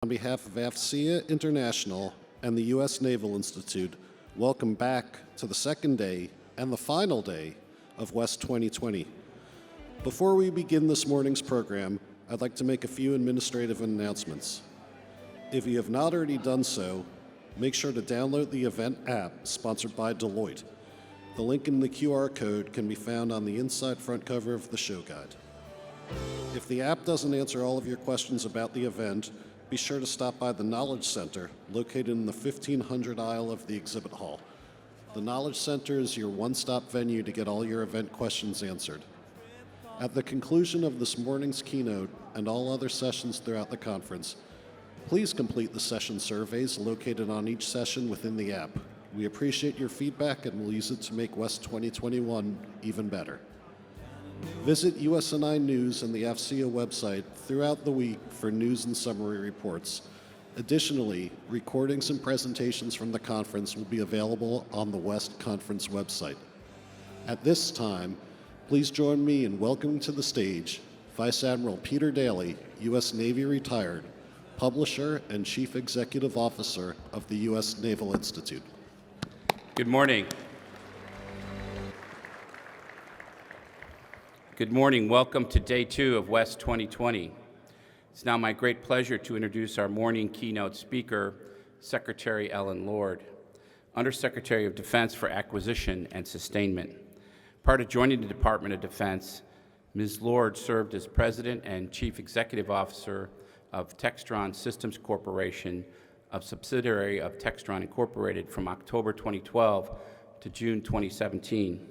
On behalf of AFCEA International and the U.S. Naval Institute, welcome back to the second day and the final day of West 2020. Before we begin this morning's program, I'd like to make a few administrative announcements. If you have not already done so, make sure to download the event app sponsored by Deloitte. The link in the QR code can be found on the inside front cover of the show guide. If the app doesn't answer all of your questions about the event, be sure to stop by the Knowledge Center, located in the 1500 aisle of the exhibit hall. The Knowledge Center is your one-stop venue to get all your event questions answered. At the conclusion of this morning's keynote and all other sessions throughout the conference, please complete the session surveys located on each session within the app. We appreciate your feedback and will use it to make West 2021 even better. Visit USNI News and the AFCEA website throughout the week for news and summary reports. Additionally, recordings and presentations from the conference will be available on the West Conference website. At this time, please join me in welcoming to the stage Vice Admiral Peter Daly, U.S. Navy retired, Publisher and Chief Executive Officer of the U.S. Naval Institute. Good morning. Good morning. Welcome to day 2 of West 2020. It's now my great pleasure to introduce our morning keynote speaker, Secretary Ellen Lord, Undersecretary of Defense for Acquisition and Sustainment. Prior to joining the Department of Defense, Ms. Lord served as President and Chief Executive Officer of Textron Systems Corporation, a subsidiary of Textron Incorporated, from October 2012 to June 2017.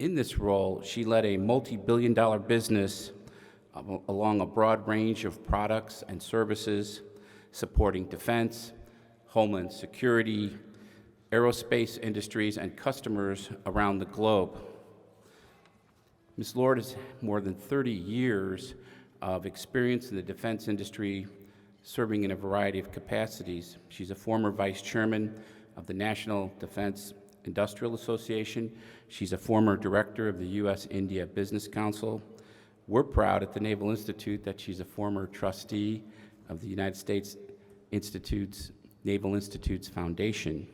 In this role, she led a multi-billion-dollar business along a broad range of products and services supporting defense, homeland security, aerospace industries, and customers around the globe. Ms. Lord has more than 30 years of experience in the defense industry, serving in a variety of capacities. She's a former vice chairman of the National Defense Industrial Association. She's a former director of the U.S.-India Business Council. We're proud at the Naval Institute that she's a former trustee of the United States Naval Institute's Foundation.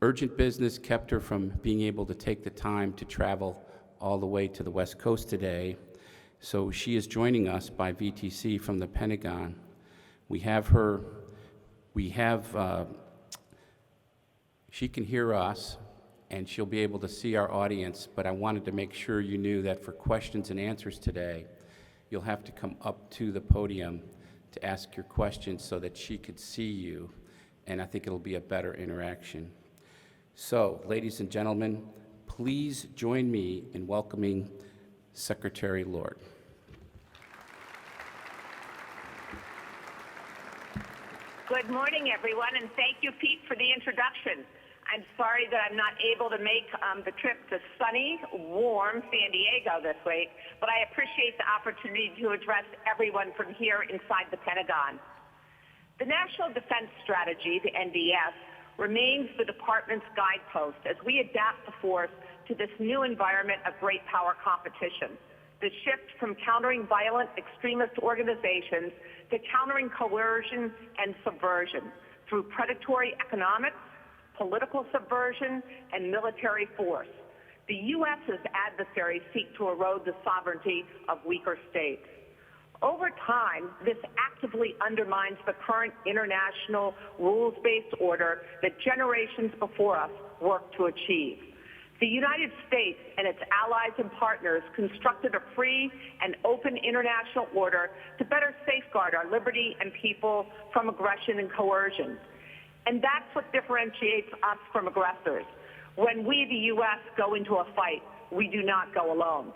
Urgent business kept her from being able to take the time to travel all the way to the West Coast today, so she is joining us by VTC from the Pentagon. She can hear us, and she'll be able to see our audience, but I wanted to make sure you knew that for questions and answers today, you'll have to come up to the podium to ask your questions so that she could see you, and I think it'll be a better interaction. So, ladies and gentlemen, please join me in welcoming Secretary Lord. Good morning, everyone, and thank you, Pete, for the introduction. I'm sorry that I'm not able to make the trip to sunny, warm San Diego this week, but I appreciate the opportunity to address everyone from here inside the Pentagon. The National Defense Strategy, the NDS, remains the Department's guidepost as we adapt the force to this new environment of great power competition. The shift from countering violent extremist organizations to countering coercion and subversion through predatory economics, political subversion, and military force. The U.S.'s adversaries seek to erode the sovereignty of weaker states. Over time, this actively undermines the current international rules-based order that generations before us worked to achieve. The United States and its allies and partners constructed a free and open international order to better safeguard our liberty and people from aggression and coercion. And that's what differentiates us from aggressors. When we, the U.S., go into a fight, we do not go alone.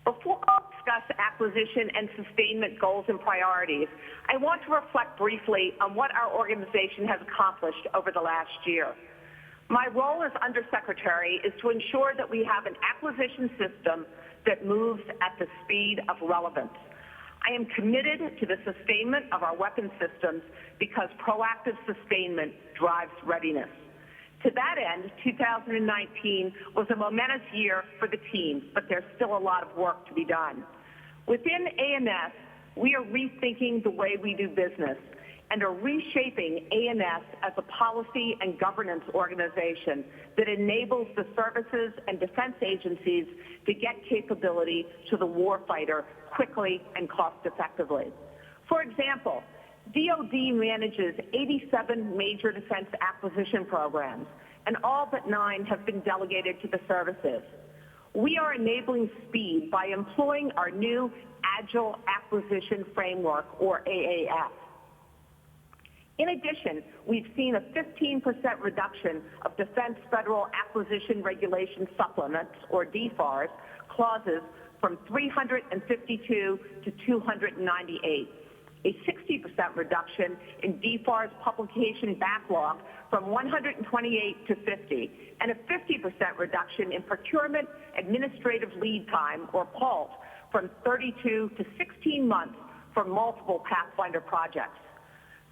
Before I discuss acquisition and sustainment goals and priorities, I want to reflect briefly on what our organization has accomplished over the last year. My role as Undersecretary is to ensure that we have an acquisition system that moves at the speed of relevance. I am committed to the sustainment of our weapons systems because proactive sustainment drives readiness. To that end, 2019 was a momentous year for the team, but there's still a lot of work to be done. Within AMS, we are rethinking the way we do business and are reshaping A&S as a policy and governance organization that enables the services and defense agencies to get capability to the warfighter quickly and cost-effectively. For example, DoD manages 87 major defense acquisition programs, and all but 9 have been delegated to the services. We are enabling speed by employing our new Agile Acquisition Framework, or AAF. In addition, we've seen a 15% reduction of Defense Federal Acquisition Regulation Supplements, or DFARS, clauses from 352 to 298, a 60% reduction in DFARS publication backlog from 128 to 50, and a 50% reduction in procurement administrative lead time, or PALT, from 32 to 16 months for multiple Pathfinder projects.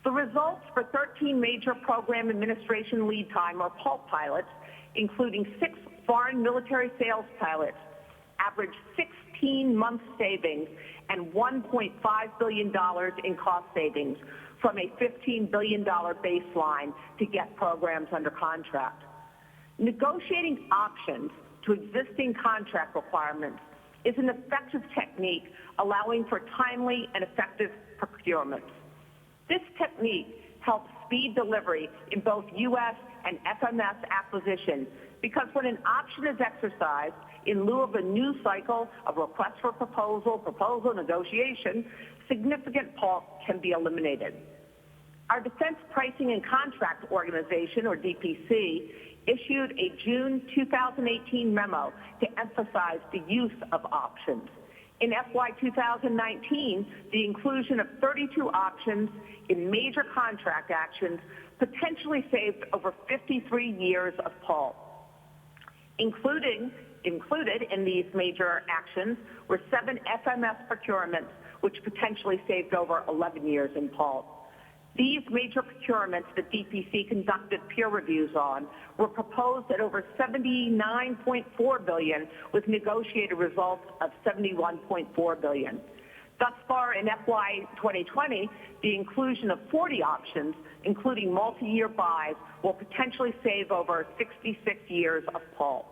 The results for 13 major program administration lead time, or PALT pilots, including 6 foreign military sales pilots, averaged 16-month savings and $1.5 billion in cost savings from a $15 billion baseline to get programs under contract. Negotiating options to existing contract requirements is an effective technique allowing for timely and effective procurements. This technique helps speed delivery in both U.S. and FMS acquisition because when an option is exercised in lieu of a new cycle of request for proposal, negotiation, significant PALT can be eliminated. Our Defense Pricing and Contract Organization, or DPC, issued a June 2018 memo to emphasize the use of options. In FY 2019, the inclusion of 32 options in major contract actions potentially saved over 53 years of PALT. Included in these major actions were 7 FMS procurements, which potentially saved over 11 years in PALT. These major procurements that DPC conducted peer reviews on were proposed at over $79.4 billion with negotiated results of $71.4 billion. Thus far in FY 2020, the inclusion of 40 options, including multi-year buys, will potentially save over 66 years of PALT.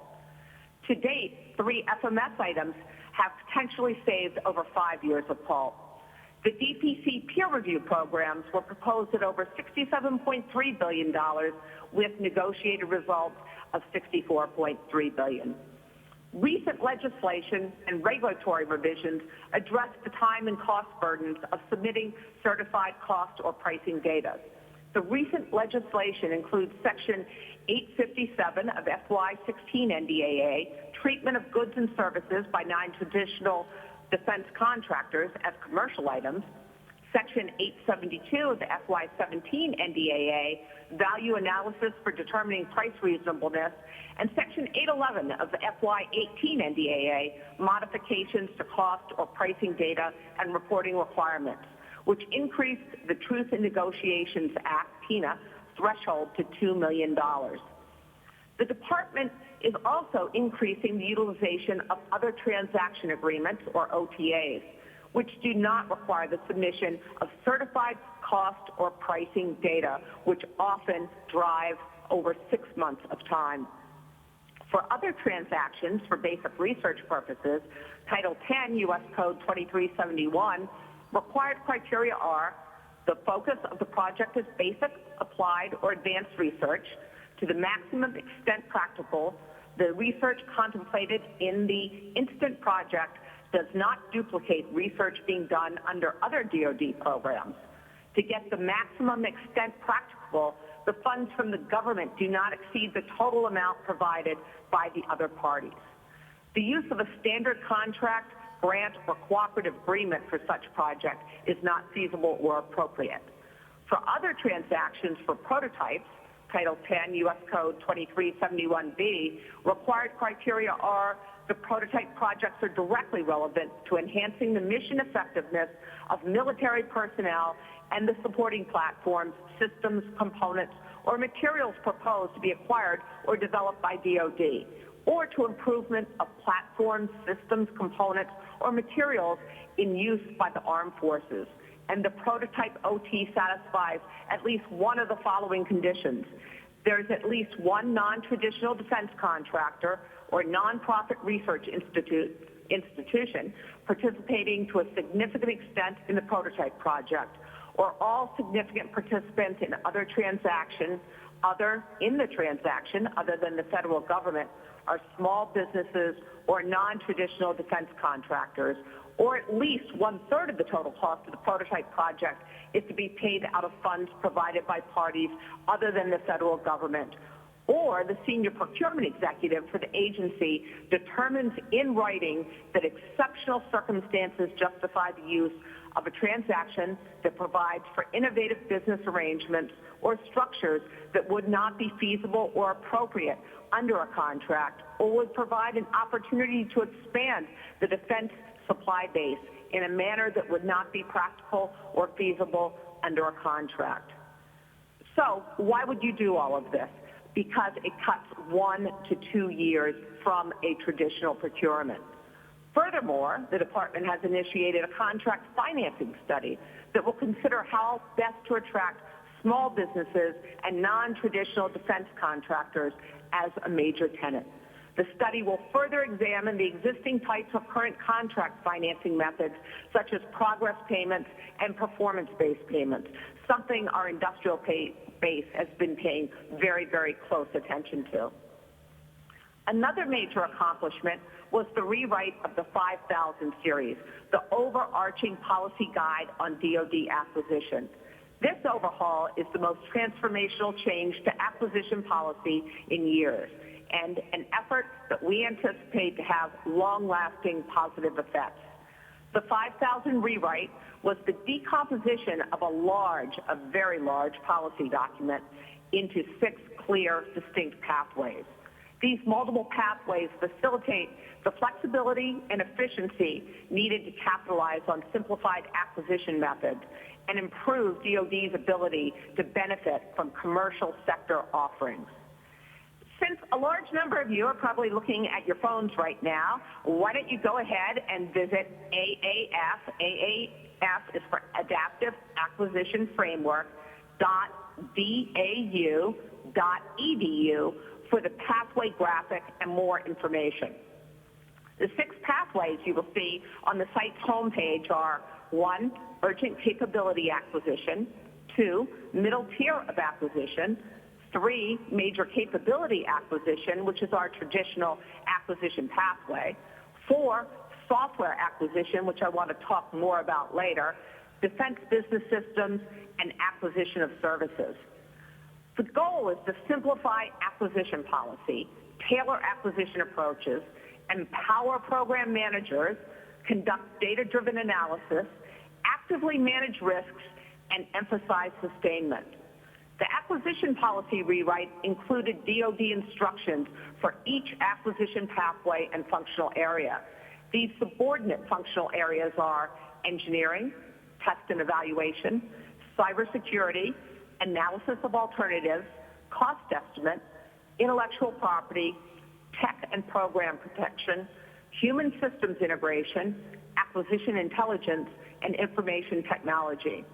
To date, 3 FMS items have potentially saved over 5 years of PALT. The DPC peer review programs were proposed at over $67.3 billion with negotiated results of $64.3 billion. Recent legislation and regulatory revisions address the time and cost burdens of submitting certified cost or pricing data. The recent legislation includes Section 857 of FY16 NDAA, treatment of goods and services by non-traditional defense contractors as commercial items, Section 872 of the FY17 NDAA, value analysis for determining price reasonableness, and Section 811 of the FY18 NDAA, modifications to cost or pricing data and reporting requirements, which increased the Truth in Negotiations Act, TINA, threshold to $2 million. The Department is also increasing the utilization of other transaction agreements, or OTAs, which do not require the submission of certified cost or pricing data, which often drive over 6 months of time. For other transactions for basic research purposes, Title 10 U.S. Code 2371 required criteria are: the focus of the project is basic, applied, or advanced research to the maximum extent practical. The research contemplated in the instant project does not duplicate research being done under other DoD programs. To get the maximum extent practicable, the funds from the government do not exceed the total amount provided by the other parties. The use of a standard contract, grant, or cooperative agreement for such project is not feasible or appropriate. For other transactions for prototypes, Title 10 U.S. Code 2371B, required criteria are: the prototype projects are directly relevant to enhancing the mission effectiveness of military personnel and the supporting platforms, systems, components, or materials proposed to be acquired or developed by DoD. or to improvement of platforms, systems, components, or materials in use by the armed forces. And the prototype OT satisfies at least one of the following conditions. There's at least one non-traditional defense contractor or nonprofit research institution participating to a significant extent in the prototype project, or all significant participants in other transactions other than the federal government are small businesses or non-traditional defense contractors, or at least 1/3 of the total cost of the prototype project is to be paid out of funds provided by parties other than the federal government, or the senior procurement executive for the agency determines in writing that exceptional circumstances justify the use of a transaction that provides for innovative business arrangements or structures that would not be feasible or appropriate under a contract, or would provide an opportunity to expand the defense supply base in a manner that would not be practical or feasible under a contract. So why would you do all of this? Because it cuts 1 to 2 years from a traditional procurement. Furthermore, the department has initiated a contract financing study that will consider how best to attract small businesses and non-traditional defense contractors as a major tenant. The study will further examine the existing types of current contract financing methods, such as progress payments and performance-based payments, something our industrial base has been paying very, very close attention to. Another major accomplishment was the rewrite of the 5000 series, the overarching policy guide on DoD acquisition. This overhaul is the most transformational change to acquisition policy in years, and an effort that we anticipate to have long-lasting positive effects. The 5000 rewrite was the decomposition of a very large policy document into 6 clear, distinct pathways. These multiple pathways facilitate the flexibility and efficiency needed to capitalize on simplified acquisition methods and improve DoD's ability to benefit from commercial sector offerings. Since a large number of you are probably looking at your phones right now, why don't you go ahead and visit AAF. AAF is for Adaptive Acquisition Framework .dau.edu for the pathway graphic and more information. The 6 pathways you will see on the site's homepage are 1, urgent capability acquisition, 2, middle tier of acquisition, 3, major capability acquisition, which is our traditional acquisition pathway, 4, software acquisition, which I want to talk more about later, defense business systems, and acquisition of services. The goal is to simplify acquisition policy, tailor acquisition approaches, empower program managers, conduct data-driven analysis, actively manage risks, and emphasize sustainment. The acquisition policy rewrite included DoD instructions for each acquisition pathway and functional area. These subordinate functional areas are engineering, test and evaluation, cybersecurity, analysis of alternatives, cost estimate, intellectual property, tech and program protection, human systems integration, acquisition intelligence, and information technology.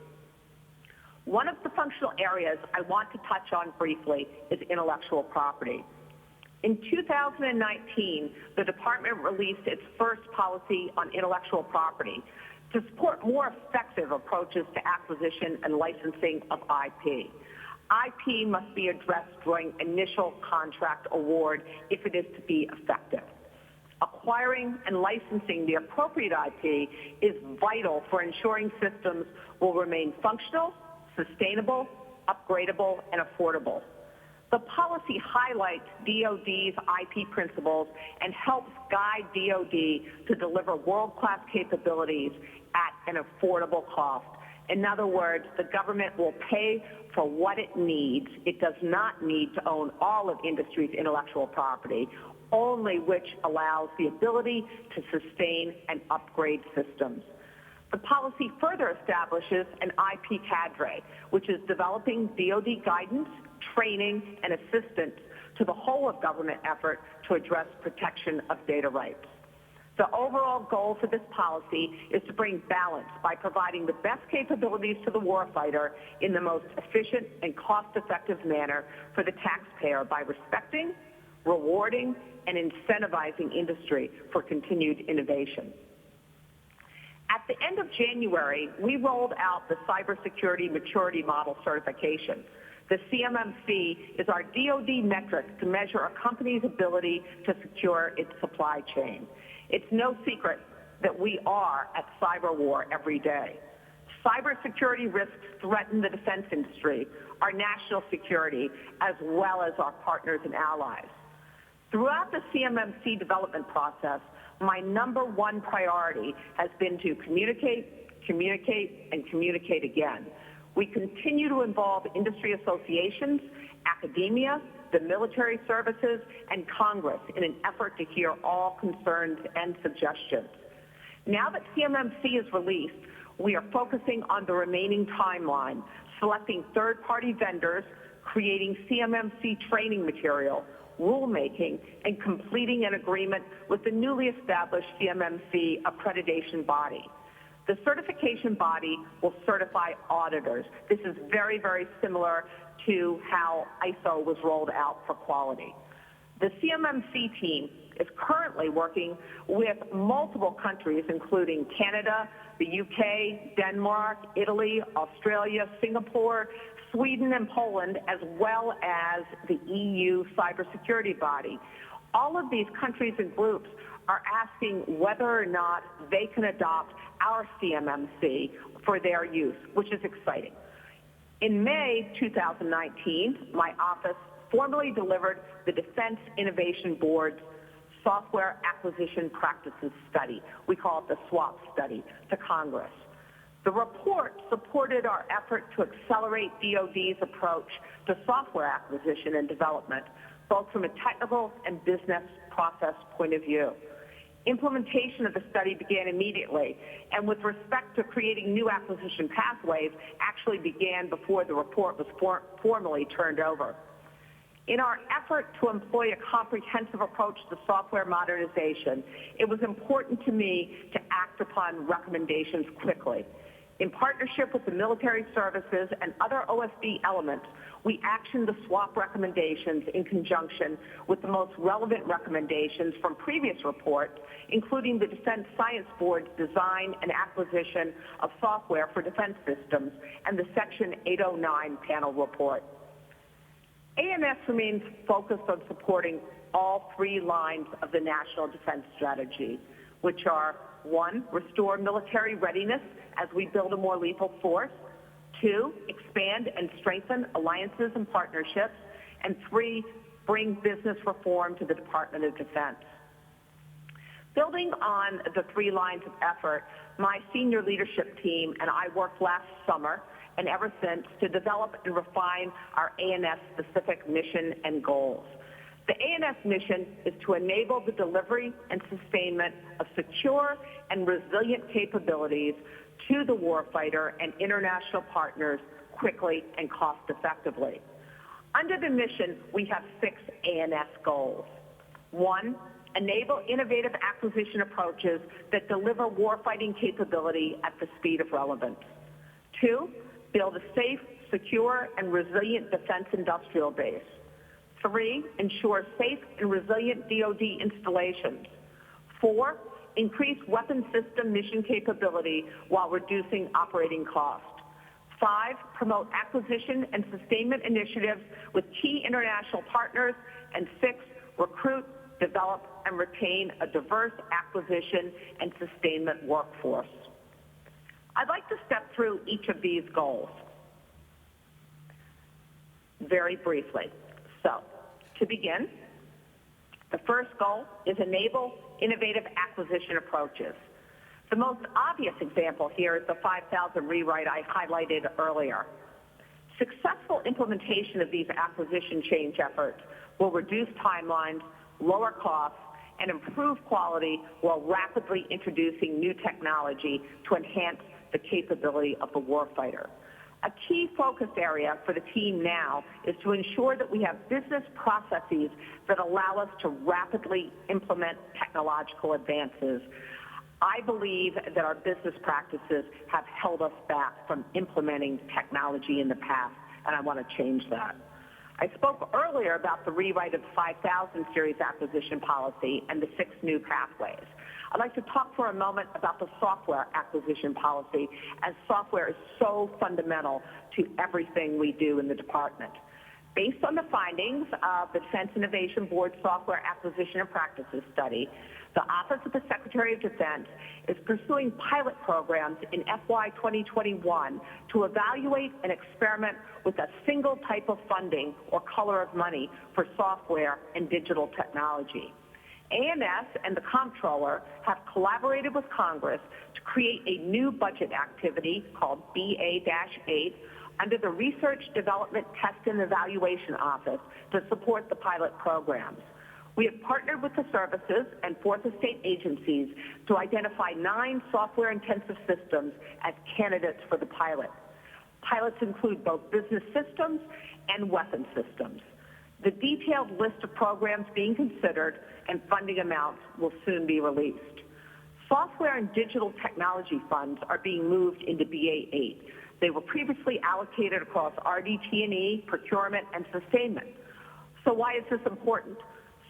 One of the functional areas I want to touch on briefly is intellectual property. In 2019, the department released its first policy on intellectual property to support more effective approaches to acquisition and licensing of IP. IP must be addressed during initial contract award if it is to be effective. Acquiring and licensing the appropriate IP is vital for ensuring systems will remain functional, sustainable, upgradable, and affordable. The policy highlights DoD's IP principles and helps guide DoD to deliver world-class capabilities at an affordable cost. In other words, the government will pay for what it needs. It does not need to own all of industry's intellectual property, only which allows the ability to sustain and upgrade systems. The policy further establishes an IP cadre, which is developing DoD guidance, training, and assistance to to the whole of government effort to address protection of data rights. The overall goal for this policy is to bring balance by providing the best capabilities to the warfighter in the most efficient and cost-effective manner for the taxpayer by respecting, rewarding, and incentivizing industry for continued innovation. At the end of January, we rolled out the Cybersecurity Maturity Model Certification. The CMMC is our DoD metric to measure a company's ability to secure its supply chain. It's no secret that we are at cyber war every day. Cybersecurity risks threaten the defense industry, our national security, as well as our partners and allies. Throughout the CMMC development process, my number one priority has been to communicate, communicate, and communicate again. We continue to involve industry associations, academia, the military services, and Congress in an effort to hear all concerns and suggestions. Now that CMMC is released, we are focusing on the remaining timeline, selecting third-party vendors, creating CMMC training material, rulemaking, and completing an agreement with the newly established CMMC accreditation body. The certification body will certify auditors. This is very, very similar to how ISO was rolled out for quality. The CMMC team is currently working with multiple countries, including Canada, the UK, Denmark, Italy, Australia, Singapore, Sweden, and Poland, as well as the EU cybersecurity body. All of these countries and groups are asking whether or not they can adopt our CMMC for their use, which is exciting. In May 2019, my office formally delivered the Defense Innovation Board's Software Acquisition Practices Study. We call it the SWAP study, to Congress. The report supported our effort to accelerate DoD's approach to software acquisition and development, both from a technical and business process point of view. Implementation of the study began immediately, and with respect to creating new acquisition pathways, actually began before the report was formally turned over. In our effort to employ a comprehensive approach to software modernization, it was important to me to act upon recommendations quickly. In partnership with the military services and other OSD elements, we actioned the SWAP recommendations in conjunction with the most relevant recommendations from previous reports, including the Defense Science Board's design and acquisition of software for defense systems and the Section 809 panel report. ANS remains focused on supporting all three lines of the National Defense Strategy, which are: 1, restore military readiness as we build a more lethal force; 2, expand and strengthen alliances and partnerships; and 3, bring business reform to the Department of Defense. Building on the three lines of effort, my senior leadership team and I worked last summer and ever since to develop and refine our ANS-specific mission and goals. The ANS mission is to enable the delivery and sustainment of secure and resilient capabilities to the warfighter and international partners quickly and cost-effectively. Under the mission, we have 6 ANS goals. 1, enable innovative acquisition approaches that deliver warfighting capability at the speed of relevance. 2, build a safe, secure, and resilient defense industrial base. 3, ensure safe and resilient DoD installations. 4, increase weapon system mission capability while reducing operating cost. 5, promote acquisition and sustainment initiatives with key international partners. And 6, recruit, develop, and retain a diverse acquisition and sustainment workforce. I'd like to step through each of these goals very briefly. So, to begin, the first goal is enable innovative acquisition approaches. The most obvious example here is the 5,000 rewrite I highlighted earlier. Successful implementation of these acquisition change efforts will reduce timelines, lower costs, and improve quality while rapidly introducing new technology to enhance the capability of the warfighter. A key focus area for the team now is to ensure that we have business processes that allow us to rapidly implement technological advances. I believe that our business practices have held us back from implementing technology in the past, and I want to change that. I spoke earlier about the rewrite of 5000 series acquisition policy and the 6 new pathways. I'd like to talk for a moment about the software acquisition policy, as software is so fundamental to everything we do in the department. Based on the findings of the Defense Innovation Board Software Acquisition and Practices Study, the Office of the Secretary of Defense is pursuing pilot programs in FY 2021 to evaluate and experiment with a single type of funding or color of money for software and digital technology. ANS and the Comptroller have collaborated with Congress to create a new budget activity called BA-8 under the Research, Development, Test, and Evaluation Office to support the pilot programs. We have partnered with the services and 4th estate agencies to identify 9 software-intensive systems as candidates for the pilot. Pilots include both business systems and weapons systems. The detailed list of programs being considered and funding amounts will soon be released. Software and digital technology funds are being moved into BA-8. They were previously allocated across RDT&E, procurement, and sustainment. So why is this important?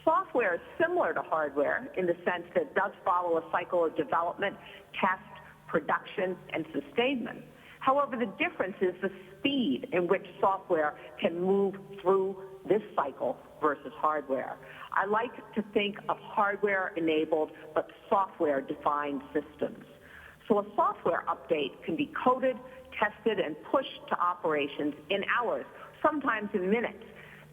Software is similar to hardware in the sense that it does follow a cycle of development, test, production, and sustainment. However, the difference is the speed in which software can move through this cycle versus hardware. I like to think of hardware-enabled but software-defined systems. So a software update can be coded, tested, and pushed to operations in hours, sometimes in minutes.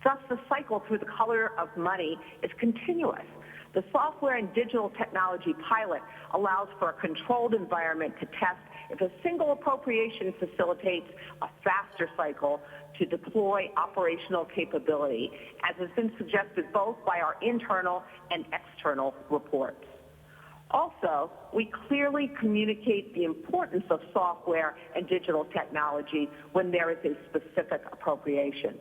Thus, the cycle through the color of money is continuous. The software and digital technology pilot allows for a controlled environment to test if a single appropriation facilitates a faster cycle to deploy operational capability, as has been suggested both by our internal and external reports. Also, we clearly communicate the importance of software and digital technology when there is a specific appropriation.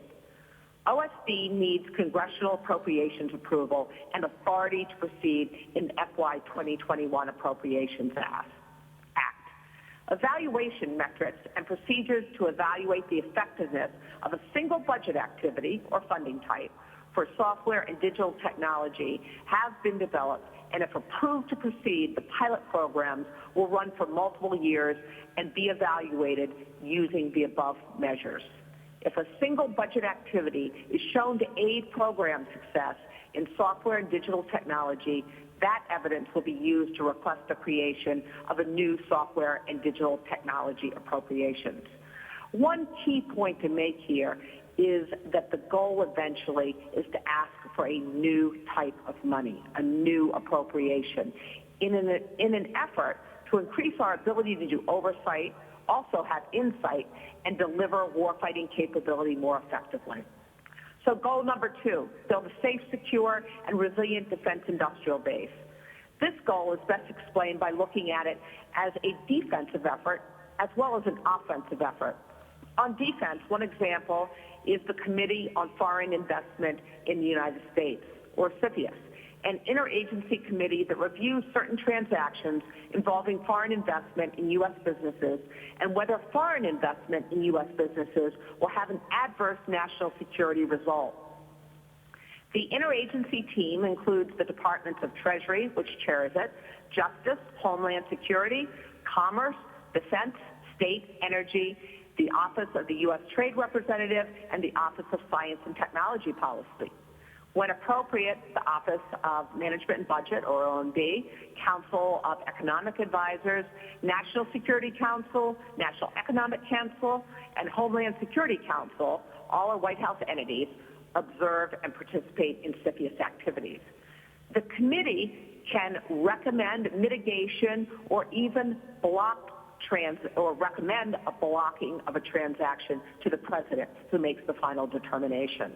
OSD needs congressional appropriations approval and authority to proceed in FY 2021 Appropriations Act. Evaluation metrics and procedures to evaluate the effectiveness of a single budget activity or funding type for software and digital technology have been developed, and if approved to proceed, the pilot programs will run for multiple years and be evaluated using the above measures. If a single budget activity is shown to aid program success in software and digital technology, that evidence will be used to request the creation of a new software and digital technology appropriations. One key point to make here is that the goal eventually is to ask for a new type of money, a new appropriation, in an effort to increase our ability to do oversight, also have insight, and deliver warfighting capability more effectively. So goal number 2, build a safe, secure, and resilient defense industrial base. This goal is best explained by looking at it as a defensive effort as well as an offensive effort. On defense, one example is the Committee on Foreign Investment in the United States, or CFIUS, an interagency committee that reviews certain transactions involving foreign investment in U.S. businesses and whether foreign investment in U.S. businesses will have an adverse national security result. The interagency team includes the Departments of Treasury, which chairs it, Justice, Homeland Security, Commerce, Defense, State, Energy, the Office of the U.S. Trade Representative, and the Office of Science and Technology Policy. When appropriate, the Office of Management and Budget, or OMB, Council of Economic Advisors, National Security Council, National Economic Council, and Homeland Security Council, all are White House entities, observe and participate in CFIUS activities. The committee can recommend mitigation or even recommend a blocking of a transaction to the president, who makes the final determination.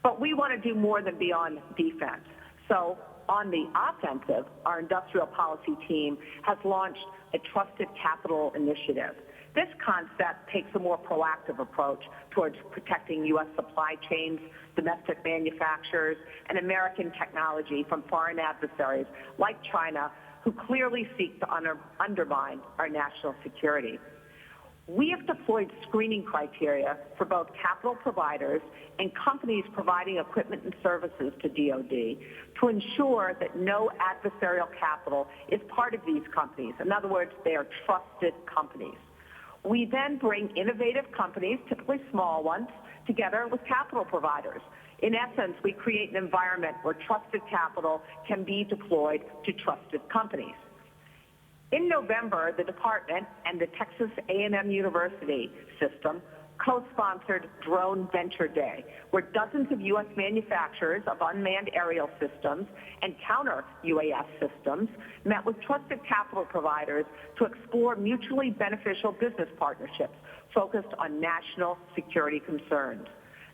But we want to do more than beyond defense. So on the offensive, our industrial policy team has launched a Trusted Capital Initiative. This concept takes a more proactive approach towards protecting U.S. supply chains, domestic manufacturers, and American technology from foreign adversaries like China, who clearly seek to undermine our national security. We have deployed screening criteria for both capital providers and companies providing equipment and services to DoD to ensure that no adversarial capital is part of these companies. In other words, they are trusted companies. We then bring innovative companies, typically small ones, together with capital providers. In essence, we create an environment where trusted capital can be deployed to trusted companies. In November, the Department and the Texas A&M University system co-sponsored Drone Venture Day, where dozens of U.S. manufacturers of unmanned aerial systems and counter-UAS systems met with trusted capital providers to explore mutually beneficial business partnerships focused on national security concerns.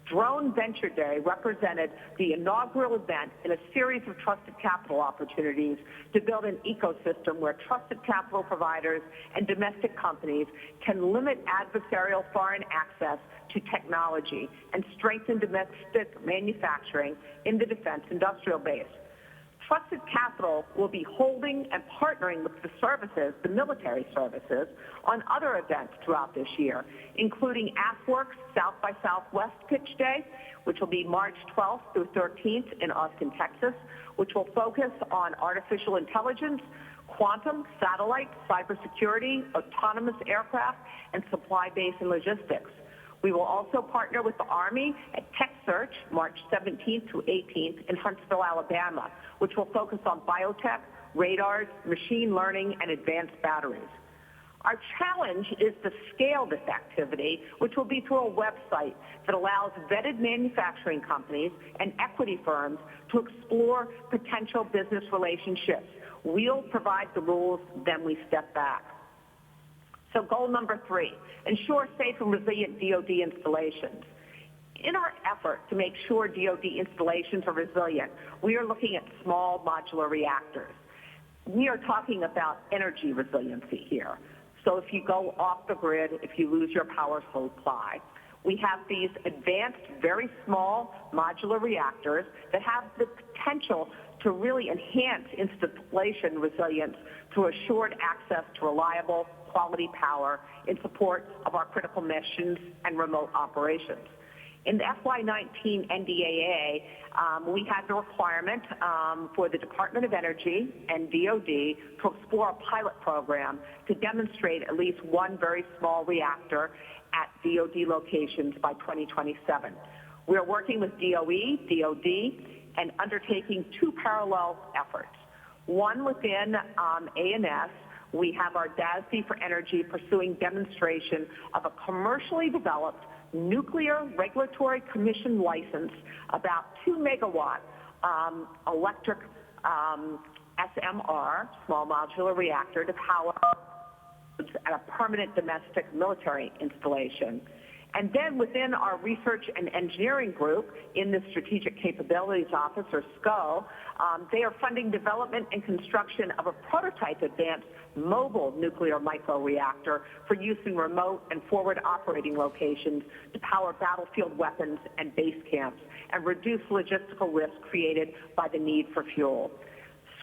Drone Venture Day represented the inaugural event in a series of trusted capital opportunities to build an ecosystem where trusted capital providers and domestic companies can limit adversarial foreign access to technology and strengthen domestic manufacturing in the defense industrial base. Trusted Capital will be holding and partnering with the services, the military services, on other events throughout this year, including AFWorks South by Southwest Pitch Day, which will be March 12th through 13th in Austin, Texas, which will focus on artificial intelligence, quantum, satellite, cybersecurity, autonomous aircraft, and supply base and logistics. We will also partner with the Army at Tech Search, March 17th through 18th in Huntsville, Alabama, which will focus on biotech, radars, machine learning, and advanced batteries. Our challenge is to scale this activity, which will be through a website that allows vetted manufacturing companies and equity firms to explore potential business relationships. We'll provide the rules, then we step back. So goal number 3, ensure safe and resilient DoD installations. In our effort to make sure DoD installations are resilient, we are looking at small modular reactors. We are talking about energy resiliency here. So if you go off the grid, if you lose your power supply, we have these advanced, very small modular reactors that have the potential to really enhance installation resilience through assured access to reliable, quality power in support of our critical missions and remote operations. In the FY19 NDAA, we had the requirement for the Department of Energy and DoD to explore a pilot program to demonstrate at least one very small reactor at DoD locations by 2027. We are working with DOE, DoD, and undertaking 2 parallel efforts. One within A&S, we have our DASD for Energy pursuing demonstration of a commercially developed Nuclear Regulatory Commission license, about 2 megawatt electric SMR, small modular reactor, to power at a permanent domestic military installation. And then within our research and engineering group in the Strategic Capabilities Office, or SCO, they are funding development and construction of a prototype advanced mobile nuclear microreactor for use in remote and forward operating locations to power battlefield weapons and base camps and reduce logistical risk created by the need for fuel.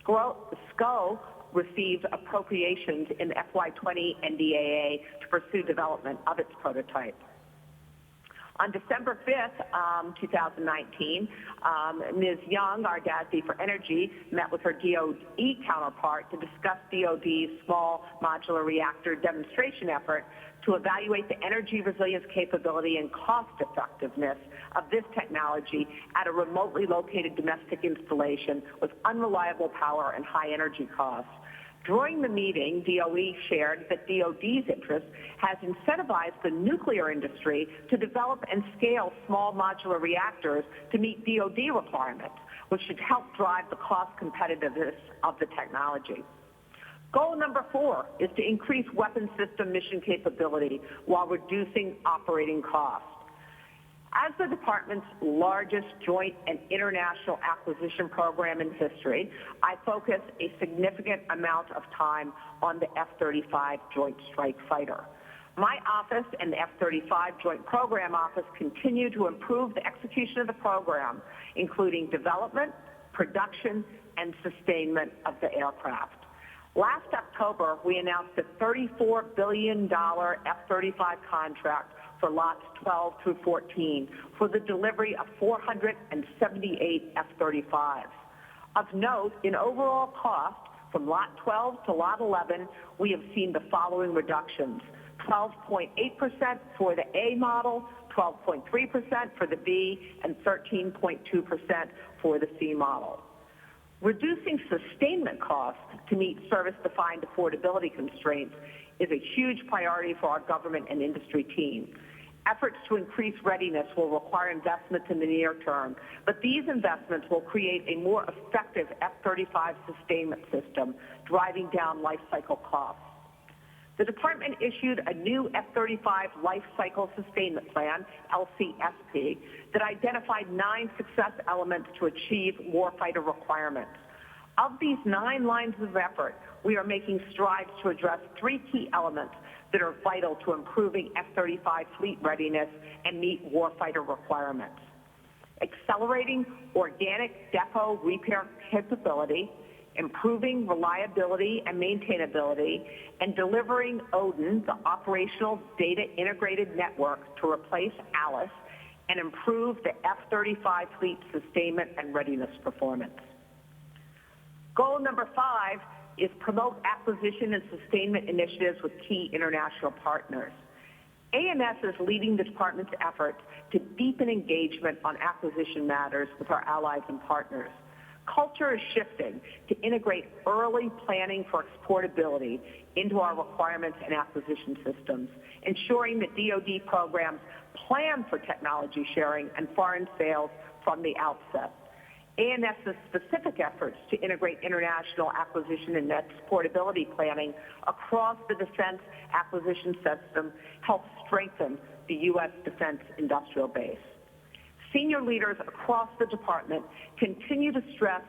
SCO received appropriations in the FY20 NDAA to pursue development of its prototype. On December 5th, 2019, Ms. Young, our DASD for Energy, met with her DOE counterpart to discuss DoD's small modular reactor demonstration effort to evaluate the energy resilience capability and cost effectiveness of this technology at a remotely located domestic installation with unreliable power and high energy costs. During the meeting, DOE shared that DoD's interest has incentivized the nuclear industry to develop and scale small modular reactors to meet DoD requirements, which should help drive the cost competitiveness of the technology. Goal number 4 is to increase weapon system mission capability while reducing operating costs. As the Department's largest joint and international acquisition program in history, I focus a significant amount of time on the F-35 Joint Strike Fighter. My office and the F-35 Joint Program Office continue to improve the execution of the program, including development, production, and sustainment of the aircraft. Last October, we announced a $34 billion F-35 contract for lots 12 through 14 for the delivery of 478 F-35s. Of note, in overall cost, from Lot 12 to Lot 11, we have seen the following reductions: 12.8% for the A model, 12.3% for the B, and 13.2% for the C model. Reducing sustainment costs to meet service-defined affordability constraints is a huge priority for our government and industry team. Efforts to increase readiness will require investments in the near term, but these investments will create a more effective F-35 sustainment system, driving down life cycle costs. The Department issued a new F-35 Life Cycle Sustainment Plan, LCSP, that identified 9 success elements to achieve warfighter requirements. Of these 9 lines of effort, we are making strides to address 3 key elements that are vital to improving F-35 fleet readiness and meet warfighter requirements: accelerating organic depot repair capability, improving reliability and maintainability, and delivering ODIN, the Operational Data Integrated Network, to replace ALICE and improve the F-35 fleet sustainment and readiness performance. Goal number 5 is promote acquisition and sustainment initiatives with key international partners. AMS is leading the Department's efforts to deepen engagement on acquisition matters with our allies and partners. Culture is shifting to integrate early planning for exportability into our requirements and acquisition systems, ensuring that DoD programs plan for technology sharing and foreign sales from the outset. AMS's specific efforts to integrate international acquisition and exportability planning across the defense acquisition system helps strengthen the U.S. defense industrial base. Senior leaders across the Department continue to stress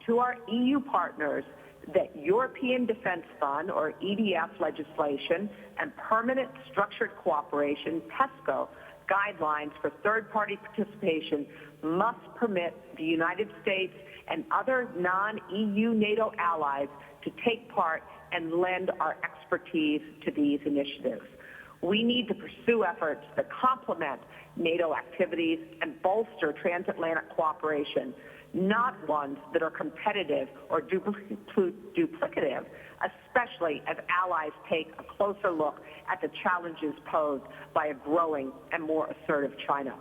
to our EU partners that European Defense Fund, or EDF legislation, and Permanent Structured Cooperation, PESCO, guidelines for third-party participation must permit the United States and other non-EU NATO allies to take part and lend our expertise to these initiatives. We need to pursue efforts that complement NATO activities and bolster transatlantic cooperation, not ones that are competitive or duplicative, especially as allies take a closer look at the challenges posed by a growing and more assertive China.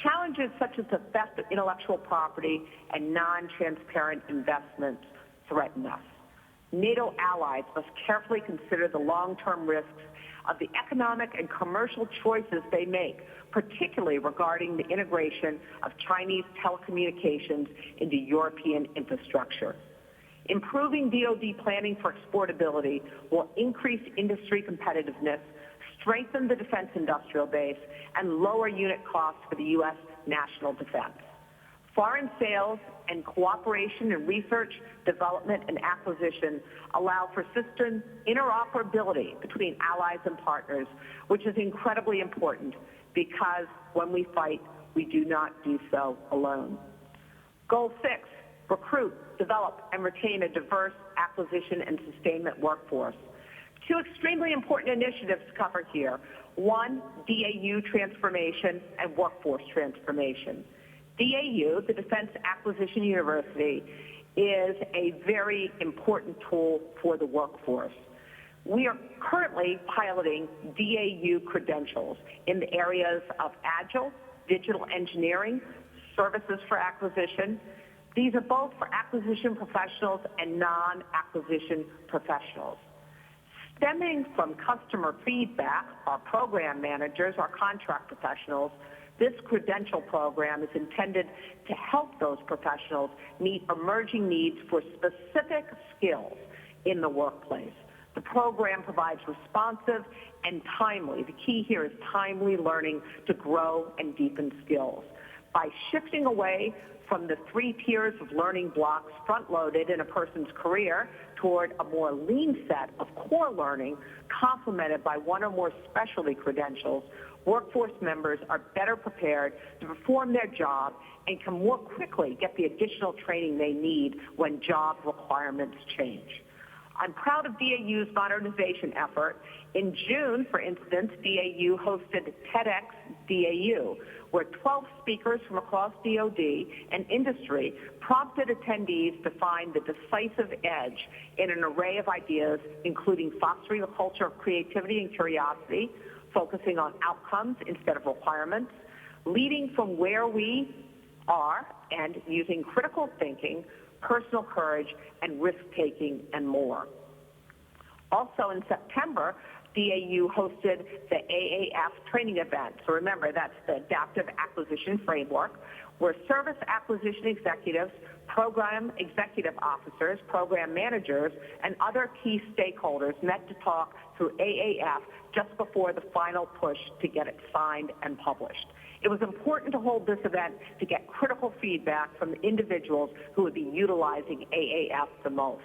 Challenges such as the theft of intellectual property and non-transparent investments threaten us. NATO allies must carefully consider the long-term risks of the economic and commercial choices they make, particularly regarding the integration of Chinese telecommunications into European infrastructure. Improving DoD planning for exportability will increase industry competitiveness, strengthen the defense industrial base, and lower unit costs for the U.S. national defense. Foreign sales and cooperation in research, development, and acquisition allow for system interoperability between allies and partners, which is incredibly important because when we fight, we do not do so alone. Goal 6, recruit, develop, and retain a diverse acquisition and sustainment workforce. 2 extremely important initiatives to cover here. 1, DAU transformation and workforce transformation. DAU, the Defense Acquisition University, is a very important tool for the workforce. We are currently piloting DAU credentials in the areas of Agile, digital engineering, services for acquisition. These are both for acquisition professionals and non-acquisition professionals. Stemming from customer feedback, our program managers, our contract professionals, this credential program is intended to help those professionals meet emerging needs for specific skills in the workplace. The program provides responsive and timely, the key here is timely learning to grow and deepen skills. By shifting away from the 3 tiers of learning blocks front-loaded in a person's career toward a more lean set of core learning complemented by one or more specialty credentials, workforce members are better prepared to perform their job and can more quickly get the additional training they need when job requirements change. I'm proud of DAU's modernization effort. In June, for instance, DAU hosted TEDx DAU, where 12 speakers from across DoD and industry prompted attendees to find the decisive edge in an array of ideas, including fostering a culture of creativity and curiosity, focusing on outcomes instead of requirements, leading from where we are and using critical thinking, personal courage, and risk-taking, and more. Also in September, DAU hosted the Aaf Training Event. So remember, that's the Adaptive Acquisition Framework, where service acquisition executives, program executive officers, program managers, and other key stakeholders met to talk through AAF just before the final push to get it signed and published. It was important to hold this event to get critical feedback from the individuals who would be utilizing AAF the most.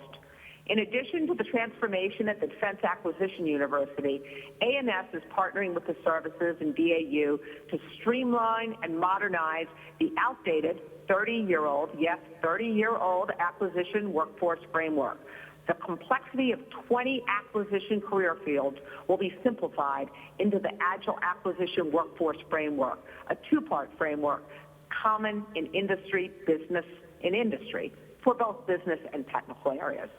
In addition to the transformation at the Defense Acquisition University, ANS is partnering with the services and DAU to streamline and modernize the outdated 30-year-old, yes, 30-year-old acquisition workforce framework. The complexity of 20 acquisition career fields will be simplified into the Agile Acquisition Workforce Framework, a two-part framework common in industry, business, in industry, for both business and technical areas.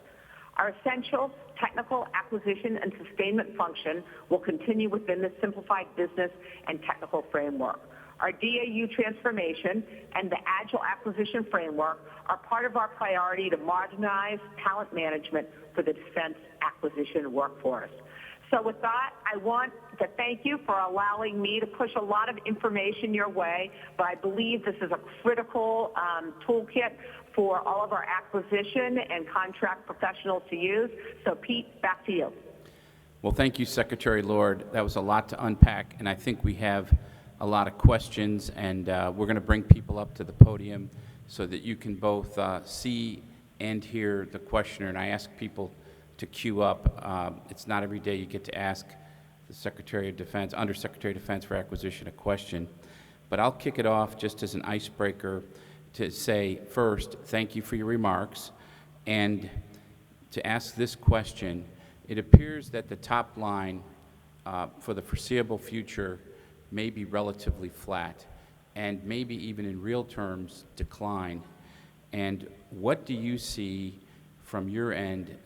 Our essential technical acquisition and sustainment function will continue within the simplified business and technical framework. Our DAU transformation and the Agile Acquisition Framework are part of our priority to modernize talent management for the defense acquisition workforce. So with that, I want to thank you for allowing me to push a lot of information your way, but I believe this is a critical toolkit for all of our acquisition and contract professionals to use. So Pete, back to you. Well, thank you, Secretary Lord. That was a lot to unpack, and I think we have a lot of questions, and we're going to bring people up to the podium so that you can both see and hear the questioner. And I ask people to queue up. It's not every day you get to ask the Secretary of Defense, Undersecretary of Defense for Acquisition, a question. But I'll kick it off just as an icebreaker to say, first, thank you for your remarks, and to ask this question. It appears that the top line for the foreseeable future may be relatively flat, and maybe even in real terms decline. And what do you see from your end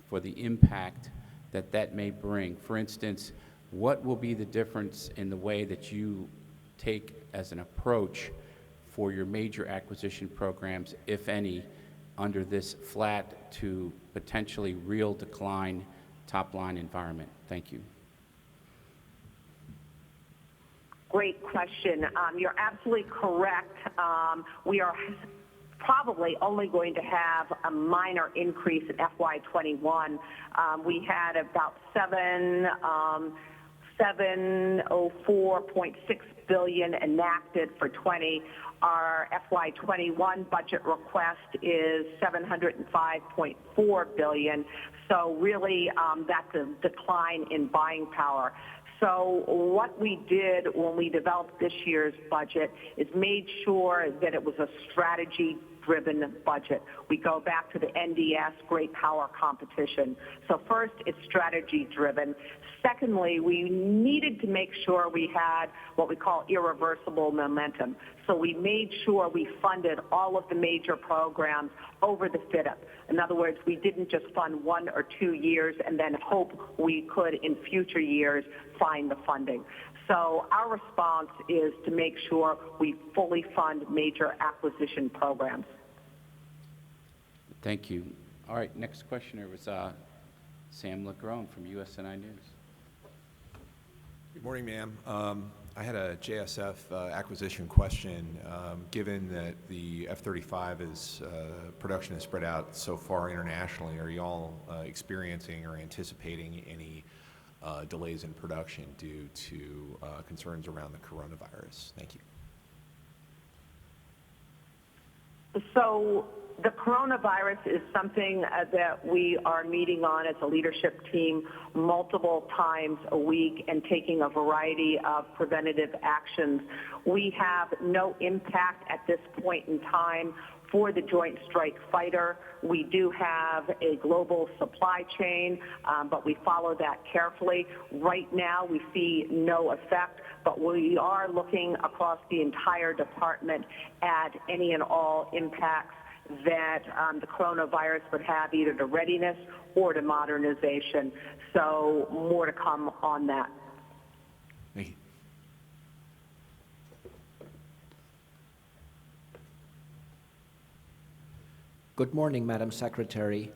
for the impact that that may bring? For instance, what will be the difference in the way that you take as an approach for your major acquisition programs, if any, under this flat to potentially real decline top-line environment? Thank you. Great question. You're absolutely correct. We are probably only going to have a minor increase in FY21. We had about $704.6 billion enacted for 20. Our FY21 budget request is $705.4 billion. So really, that's a decline in buying power. So what we did when we developed this year's budget is made sure that it was a strategy-driven budget. We go back to the NDS, Great Power Competition. So first, it's strategy-driven. Secondly, we needed to make sure we had what we call irreversible momentum. So we made sure we funded all of the major programs over the FYDP. In other words, we didn't just fund 1 or 2 years and then hope we could in future years find the funding. So our response is to make sure we fully fund major acquisition programs. Thank you. All right, next questioner was Sam Legrone from USNI News. Good morning, ma'am. I had a JSF acquisition question. Given that the F-35 production is spread out so far internationally, are you all experiencing or anticipating any delays in production due to concerns around the coronavirus? Thank you. So The coronavirus is something that we are meeting on as a leadership team multiple times a week and taking a variety of preventative actions. We have no impact at this point in time for the Joint Strike Fighter. We do have a global supply chain, but we follow that carefully. Right now, we see no effect, but we are looking across the entire department at any and all impacts that the coronavirus would have either to readiness or to modernization. So more to come on that. Thank you. Good morning, Madam Secretary.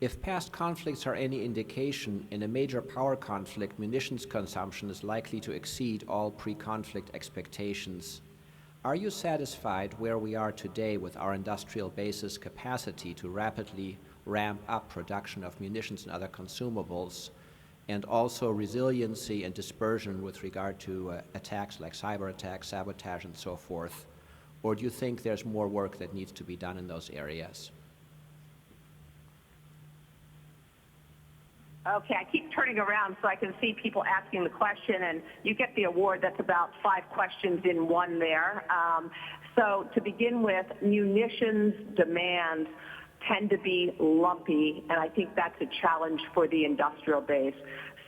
If past conflicts are any indication, in a major power conflict, munitions consumption is likely to exceed all pre-conflict expectations. Are you satisfied where we are today with our industrial base's capacity to rapidly ramp up production of munitions and other consumables, and also resiliency and dispersion with regard to attacks like cyber attacks, sabotage, and so forth? Or do you think there's more work that needs to be done in those areas? Okay, I keep turning around so I can see people asking the question, and you get the award. That's about 5 questions in one there. So to begin with, munitions demands tend to be lumpy, and I think that's a challenge for the industrial base.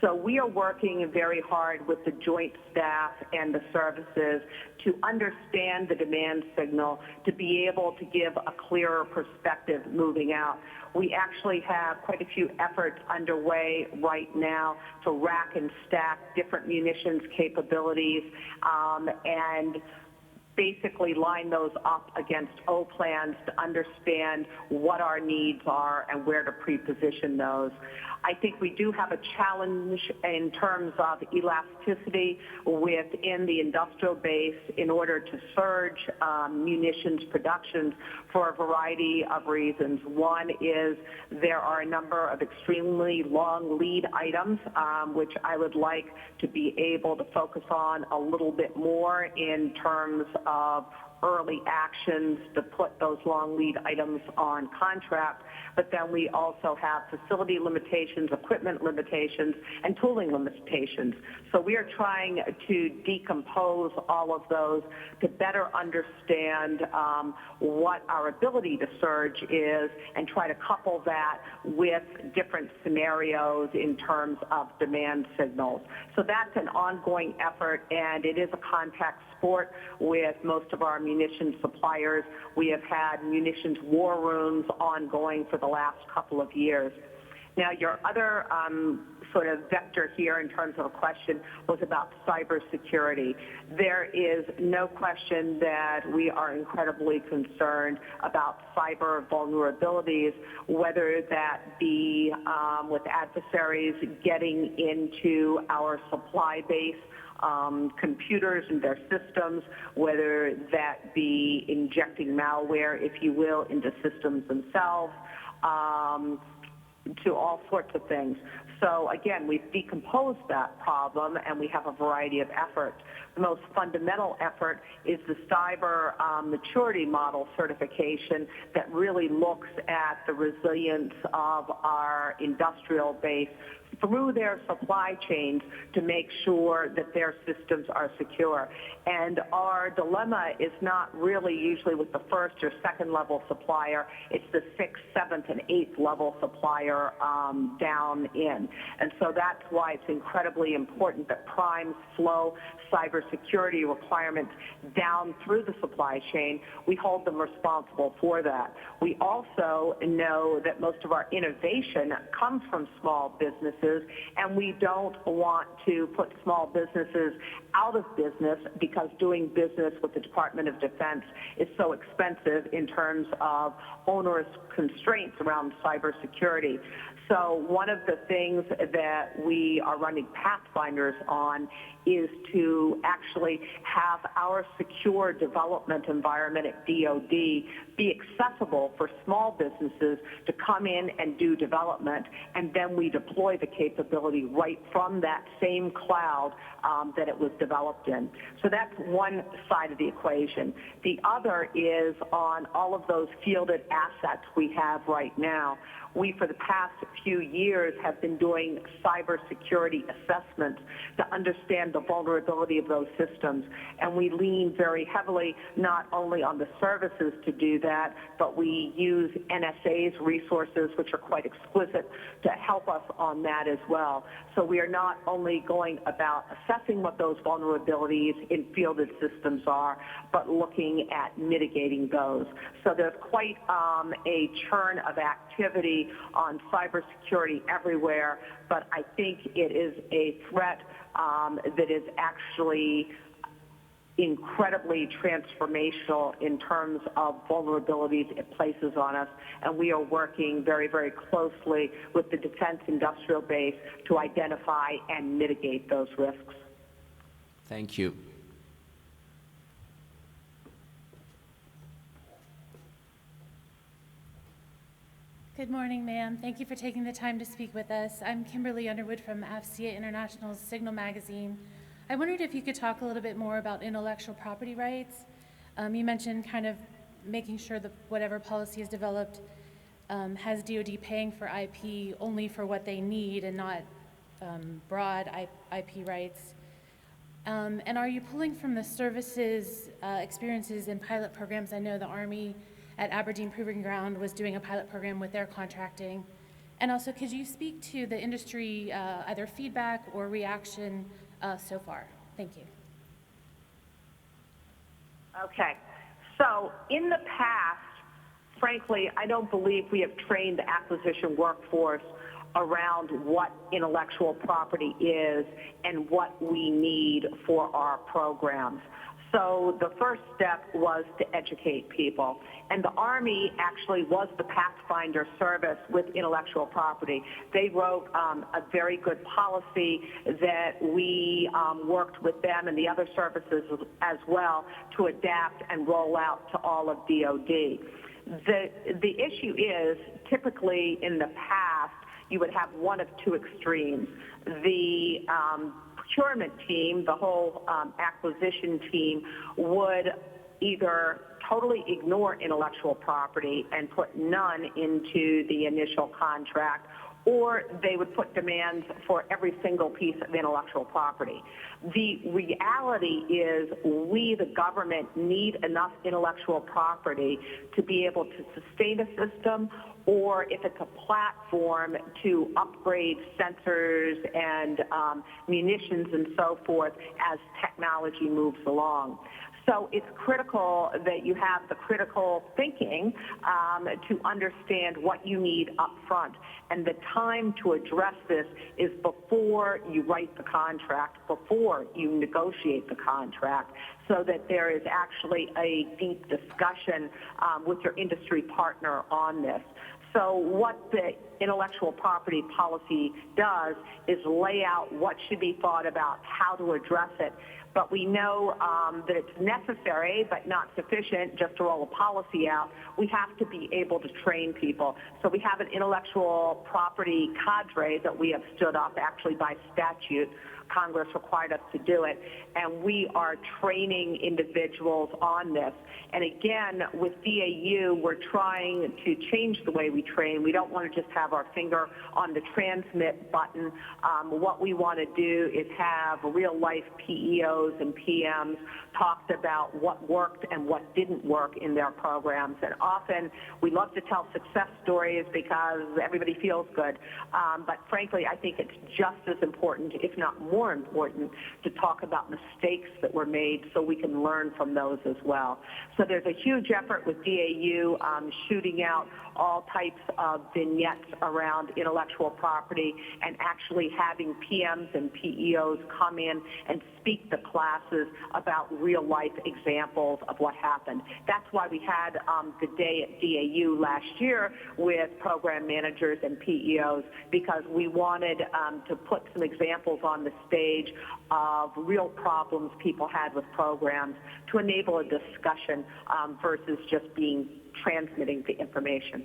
So we are working very hard with the joint staff and the services to understand the demand signal, to be able to give a clearer perspective moving out. We actually have quite a few efforts underway right now to rack and stack different munitions capabilities and basically line those up against O plans to understand what our needs are and where to pre-position those. I think we do have a challenge in terms of elasticity within the industrial base in order to surge munitions production for a variety of reasons. One is there are a number of extremely long lead items, which I would like to be able to focus on a little bit more in terms of early actions to put those long lead items on contract. But then we also have facility limitations, equipment limitations, and tooling limitations. So we are trying to decompose all of those to better understand what our ability to surge is and try to couple that with different scenarios in terms of demand signals. So that's an ongoing effort, and it is a contact sport with most of our munitions suppliers. We have had munitions war rooms ongoing for the last couple of years. Now, your other sort of vector here in terms of a question was about cybersecurity. There is no question that we are incredibly concerned about cyber vulnerabilities, whether that be with adversaries getting into our supply base, computers and their systems, whether that be injecting malware, if you will, into systems themselves, to all sorts of things. So again, we've decomposed that problem and we have a variety of efforts. The most fundamental effort is the cyber maturity model certification that really looks at the resilience of our industrial base through their supply chains to make sure that their systems are secure. And our dilemma is not really usually with the first or second level supplier, it's the 6th, 7th, and 8th level supplier down in. And so that's why it's incredibly important that primes flow cybersecurity requirements down through the supply chain. We hold them responsible for that. We also know that most of our innovation comes from small businesses, and we don't want to put small businesses out of business because doing business with the Department of Defense is so expensive in terms of onerous constraints around cybersecurity. So one of the things that we are running pathfinders on is to actually have our secure development environment at DoD be accessible for small businesses to come in and do development, and then we deploy the capability right from that same cloud that it was developed in. So that's one side of the equation. The other is on all of those fielded assets we have right now. We, for the past few years, have been doing cybersecurity assessments to understand the vulnerability of those systems. And we lean very heavily not only on the services to do that, but we use NSA's resources, which are quite exquisite, to help us on that as well. So we are not only going about assessing what those vulnerabilities in fielded systems are, but looking at mitigating those. So there's quite a churn of activity on cybersecurity everywhere, but I think it is a threat that is actually incredibly transformational in terms of vulnerabilities it places on us, and we are working very, very closely with the defense industrial base to identify and mitigate those risks. Thank you. Good morning, ma'am. Thank you for taking the time to speak with us. I'm Kimberly Underwood from AFCA International's Signal magazine. I wondered if you could talk a little bit more about intellectual property rights. You mentioned kind of making sure that whatever policy is developed has DoD paying for IP only for what they need and not broad IP rights. And are you pulling from the services experiences in pilot programs? I know the Army at Aberdeen Proving Ground was doing a pilot program with their contracting. And also, could you speak to the industry, either feedback or reaction so far? Thank you. Okay. So in the past, frankly, I don't believe we have trained the acquisition workforce around what intellectual property is and what we need for our programs. So the first step was to educate people. And the Army actually was the Pathfinder service with intellectual property. They wrote a very good policy that we worked with them and the other services as well to adapt and roll out to all of DoD. The issue is, typically in the past, you would have one of two extremes. The procurement team, the whole acquisition team, would either totally ignore intellectual property and put none into the initial contract, or they would put demands for every single piece of intellectual property. The reality is we, the government, need enough intellectual property to be able to sustain a system, or if it's a platform, to upgrade sensors and munitions and so forth as technology moves along. So it's critical that you have the critical thinking to understand what you need up front. And the time to address this is before you write the contract, before you negotiate the contract, so that there is actually a deep discussion with your industry partner on this. So what the intellectual property policy does is lay out what should be thought about, how to address it. But we know that it's necessary but not sufficient just to roll a policy out. We have to be able to train people. So we have an intellectual property cadre that we have stood up actually by statute. Congress required us to do it, and we are training individuals on this. And again, with DAU, we're trying to change the way we train. We don't want to just have our finger on the transmit button. What we want to do is have real-life PEOs and PMs talked about what worked and what didn't work in their programs. And often we love to tell success stories because everybody feels good. But frankly, I think it's just as important, if not more important, to talk about mistakes that were made so we can learn from those as well. So there's a huge effort with DAU shooting out all types of vignettes around intellectual property and actually having PMs and PEOs come in and speak to classes about real-life examples of what happened. That's why we had the day at DAU last year with program managers and PEOs, because we wanted to put some examples on the stage of real problems people had with programs to enable a discussion versus just transmitting the information.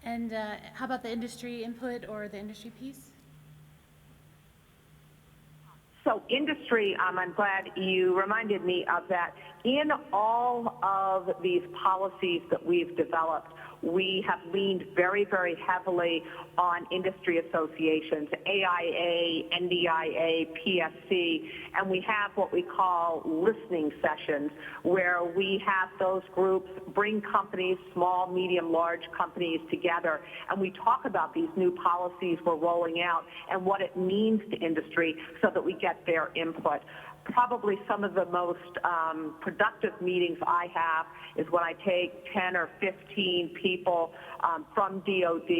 And how about the industry input or the industry piece? So industry, I'm glad you reminded me of that. In all of these policies that we've developed, we have leaned very, very heavily on industry associations, AIA, NDIA, PSC, and we have what we call listening sessions where we have those groups bring companies, small, medium, large companies together, and we talk about these new policies we're rolling out and what it means to industry so that we get their input. Probably some of the most productive meetings I have is when I take 10 or 15 people from DOD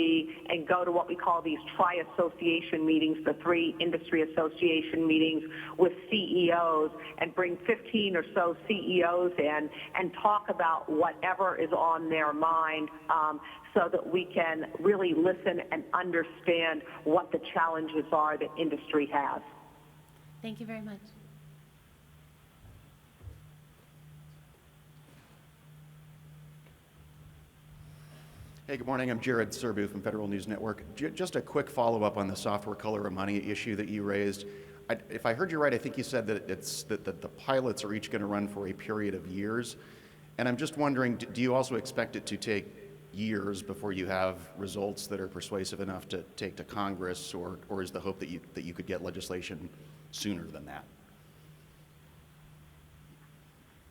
and go to what we call these tri-association meetings, the 3 industry association meetings with CEOs, and bring 15 or so CEOs in and talk about whatever is on their mind so that we can really listen and understand what the challenges are that industry has. Thank you very much. Hey, good morning. I'm Jared Serbu from Federal News Network. Just a quick follow-up on the software color of money issue that you raised. If I heard you right, I think you said that that the pilots are each going to run for a period of years. And I'm just wondering, do you also expect it to take years before you have results that are persuasive enough to take to Congress, or is the hope that you could get legislation sooner than that?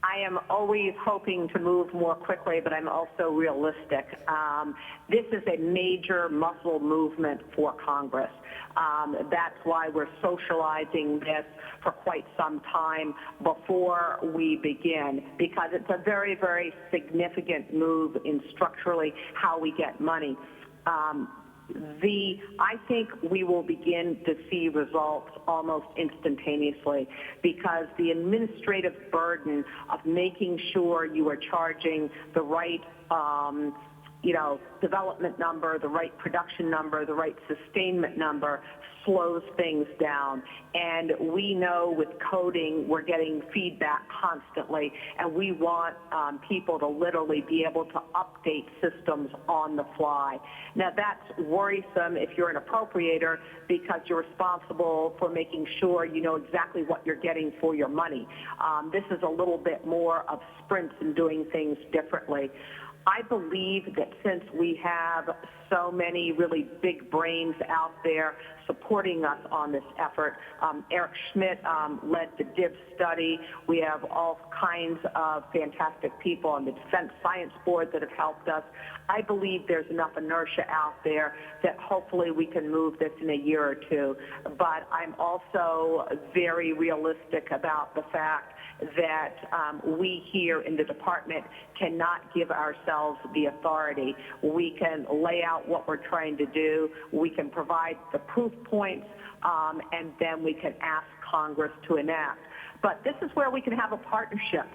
I am always hoping to move more quickly, but I'm also realistic. This is a major muscle movement for Congress. That's why we're socializing this for quite some time before we begin, because it's a very, very significant move in structurally how we get money. I think we will begin to see results almost instantaneously, because the administrative burden of making sure you are charging the right development number, the right production number, the right sustainment number slows things down. And we know with coding, we're getting feedback constantly, and we want people to literally be able to update systems on the fly. Now, that's worrisome if you're an appropriator, because you're responsible for making sure you know exactly what you're getting for your money. This is a little bit more of sprints and doing things differently. I believe that since we have so many really big brains out there supporting us on this effort, Eric Schmidt led the DIV study. We have all kinds of fantastic people on the Defense Science Board that have helped us. I believe there's enough inertia out there that hopefully we can move this in a year or two. But I'm also very realistic about the fact that we here in the department cannot give ourselves the authority. We can lay out what we're trying to do, we can provide the proof points, and then we can ask Congress to enact. But this is where we can have a partnership.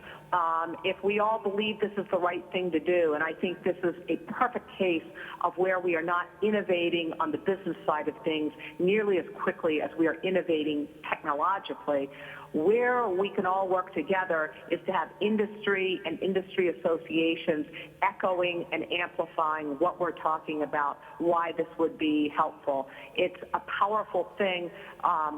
If we all believe this is the right thing to do, and I think this is a perfect case of where we are not innovating on the business side of things nearly as quickly as we are innovating technologically. Where we can all work together is to have industry and industry associations echoing and amplifying what we're talking about, why this would be helpful. It's a powerful thing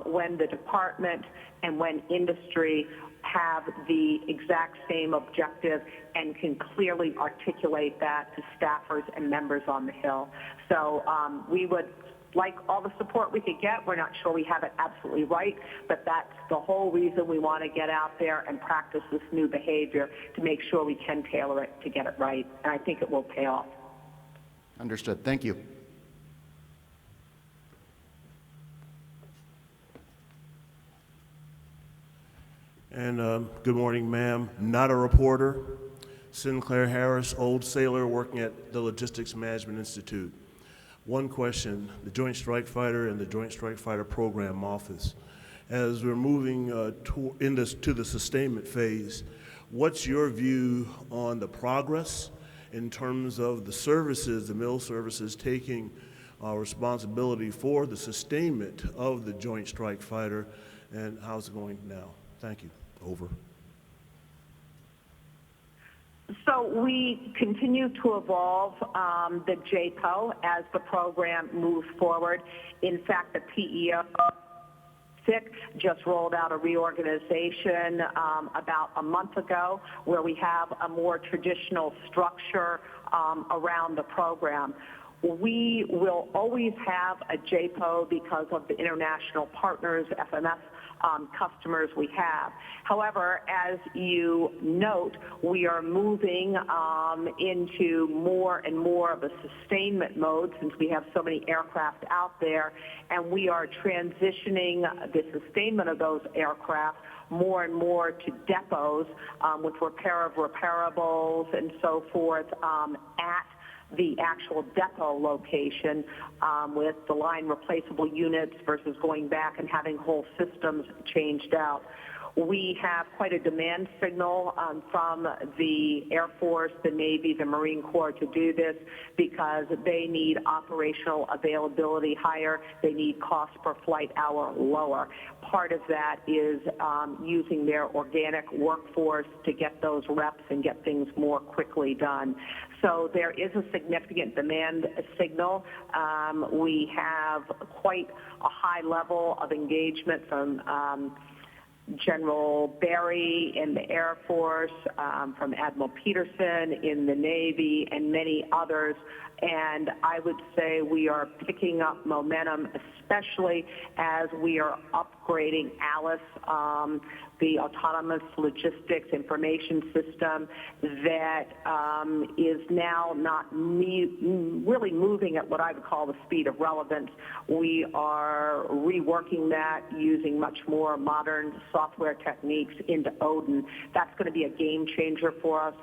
when the department and when industry have the exact same objective and can clearly articulate that to staffers and members on the Hill. So we would like all the support we could get. We're not sure we have it absolutely right, but that's the whole reason we want to get out there and practice this new behavior to make sure we can tailor it to get it right. And I think it will pay off. Understood. Thank you. And good morning, ma'am. Not a reporter. Sinclair Harris, old sailor working at the Logistics Management Institute. One question, the Joint Strike Fighter and the Joint Strike Fighter Program Office. As we're moving to the sustainment phase, what's your view on the progress in terms of the services, the mill services taking responsibility for the sustainment of the Joint Strike Fighter, and how's it going now? Thank you. Over. So we continue to evolve the JPO as the program moves forward. In fact, the PEO just rolled out a reorganization about a month ago where we have a more traditional structure around the program. We will always have a JPO because of the international partners, FMS customers we have. However, as you note, we are moving into more and more of a sustainment mode since we have so many aircraft out there, and we are transitioning the sustainment of those aircraft more and more to depots with repair of repairables and so forth at the actual depot location with the line replaceable units versus going back and having whole systems changed out. We have quite a demand signal from the Air Force, the Navy, the Marine Corps to do this because they need operational availability higher. They need cost per flight hour lower. Part of that is using their organic workforce to get those reps and get things more quickly done. So there is a significant demand signal. We have quite a high level of engagement from General Barry in the Air Force, from Admiral Peterson in the Navy, and many others. And I would say we are picking up momentum, especially as we are upgrading ALICE, the Autonomous Logistics Information System that is now not really moving at what I would call the speed of relevance. We are reworking that using much more modern software techniques into Odin. That's going to be a game changer for us.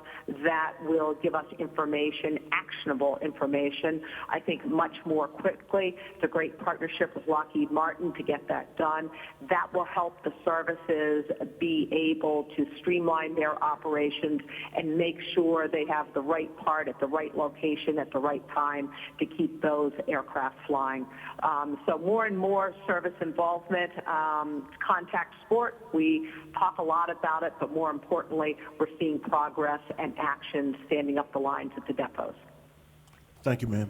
That will give us information, actionable information, I think much more quickly. It's a great partnership with Lockheed Martin to get that done. That will help the services be able to streamline their operations and make sure they have the right part at the right location at the right time to keep those aircraft flying. So more and more service involvement, contact sport. We talk a lot about it, but more importantly, we're seeing progress and action standing up the lines at the depots. Thank you, ma'am.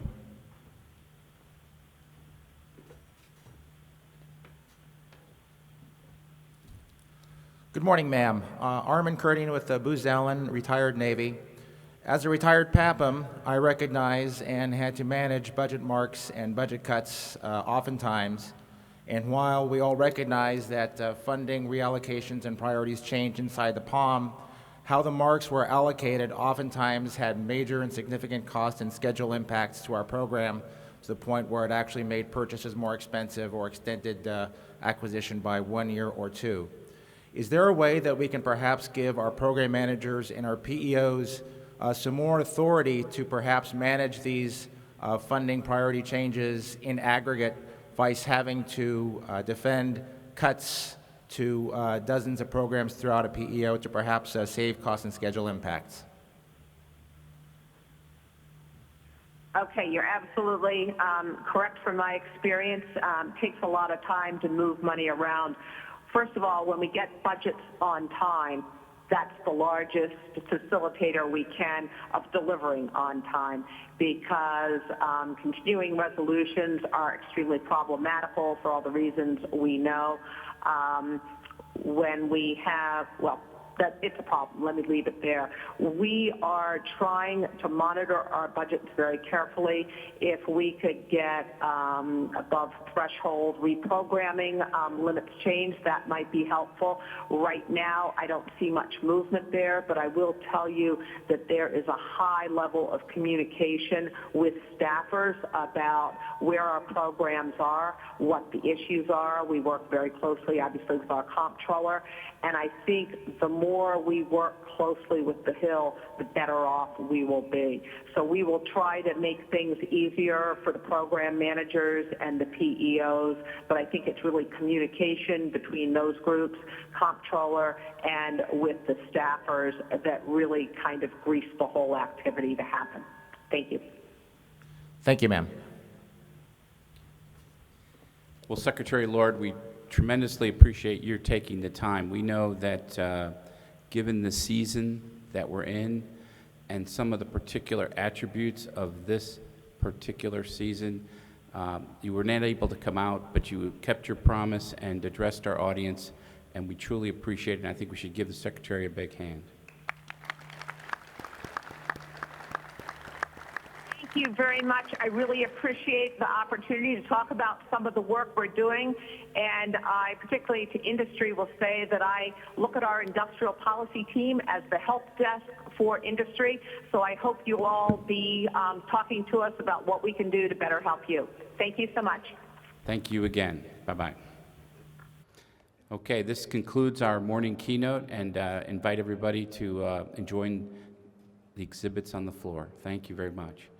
Good morning, ma'am. Armin Curtin with Booz Allen, retired Navy. As a retired PAPM, I recognize and had to manage budget marks and budget cuts oftentimes. And while we all recognize that funding reallocations and priorities change inside the POM, how the marks were allocated oftentimes had major and significant cost and schedule impacts to our program to the point where it actually made purchases more expensive or extended acquisition by 1 year or two. Is there a way that we can perhaps give our program managers and our PEOs some more authority to perhaps manage these funding priority changes in aggregate, vice having to defend cuts to dozens of programs throughout a PEO to perhaps save cost and schedule impacts? Okay, you're absolutely correct from my experience. Takes a lot of time to move money around. First of all, when we get budgets on time, that's the largest facilitator we can of delivering on time because continuing resolutions are extremely problematical for all the reasons we know. When we have, well, that it's a problem. Let me leave it there. We are trying to monitor our budgets very carefully. If we could get above threshold reprogramming limits changed, that might be helpful. Right now, I don't see much movement there, but I will tell you that there is a high level of communication with staffers about where our programs are, what the issues are. We work very closely, obviously, with our comptroller, and I think the more we work closely with the Hill, the better off we will be. So we will try to make things easier for the program managers and the PEOs, but I think it's really communication between those groups, comptroller, and with the staffers that really kind of grease the whole activity to happen. Thank you. Thank you, ma'am. Well, Secretary Lord, we tremendously appreciate your taking the time. We know that given the season that we're in and some of the particular attributes of this particular season, you were not able to come out, but you kept your promise and addressed our audience, and we truly appreciate it, and I think we should give the Secretary a big hand. Thank you very much. I really appreciate the opportunity to talk about some of the work we're doing, and I particularly to industry will say that I look at our industrial policy team as the help desk for industry, so I hope you'll all be talking to us about what we can do to better help you. Thank you so much. Thank you again. Bye-bye. Okay, this concludes our morning keynote, and invite everybody to join the exhibits on the floor. Thank you very much.